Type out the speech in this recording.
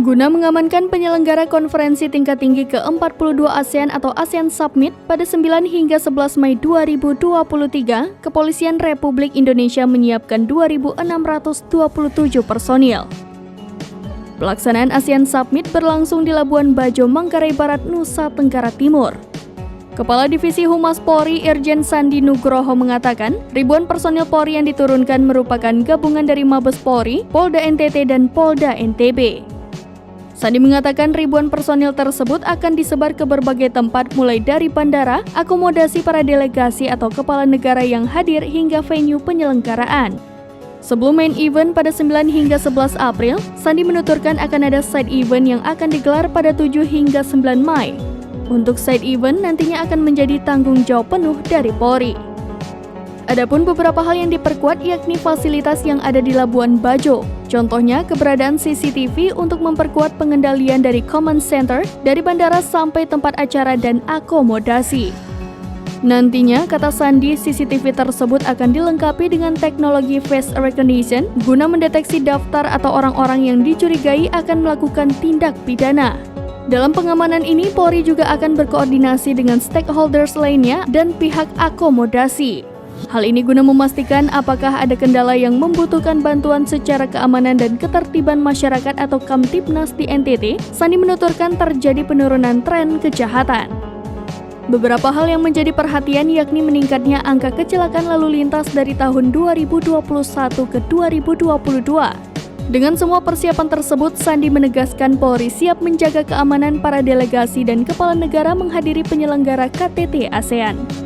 Guna mengamankan penyelenggara konferensi tingkat tinggi ke-42 ASEAN atau ASEAN Summit pada 9 hingga 11 Mei 2023, Kepolisian Republik Indonesia menyiapkan 2.627 personil. Pelaksanaan ASEAN Summit berlangsung di Labuan Bajo, Manggarai Barat, Nusa Tenggara Timur. Kepala Divisi Humas Polri Irjen Sandi Nugroho mengatakan, ribuan personil Polri yang diturunkan merupakan gabungan dari Mabes Polri, Polda NTT, dan Polda NTB. Sandi mengatakan ribuan personil tersebut akan disebar ke berbagai tempat mulai dari bandara, akomodasi para delegasi atau kepala negara yang hadir hingga venue penyelenggaraan. Sebelum main event pada 9 hingga 11 April, Sandi menuturkan akan ada side event yang akan digelar pada 7 hingga 9 Mei. Untuk side event nantinya akan menjadi tanggung jawab penuh dari Polri. Adapun beberapa hal yang diperkuat yakni fasilitas yang ada di Labuan Bajo. Contohnya keberadaan CCTV untuk memperkuat pengendalian dari command center, dari bandara sampai tempat acara dan akomodasi. Nantinya, kata Sandi, CCTV tersebut akan dilengkapi dengan teknologi face recognition guna mendeteksi daftar atau orang-orang yang dicurigai akan melakukan tindak pidana. Dalam pengamanan ini, Polri juga akan berkoordinasi dengan stakeholders lainnya dan pihak akomodasi. Hal ini guna memastikan apakah ada kendala yang membutuhkan bantuan secara keamanan dan ketertiban masyarakat atau Kamtibnas di NTT. Sandi menuturkan terjadi penurunan tren kejahatan. Beberapa hal yang menjadi perhatian yakni meningkatnya angka kecelakaan lalu lintas dari tahun 2021 ke 2022. Dengan semua persiapan tersebut, Sandi menegaskan Polri siap menjaga keamanan para delegasi dan kepala negara menghadiri penyelenggara KTT ASEAN.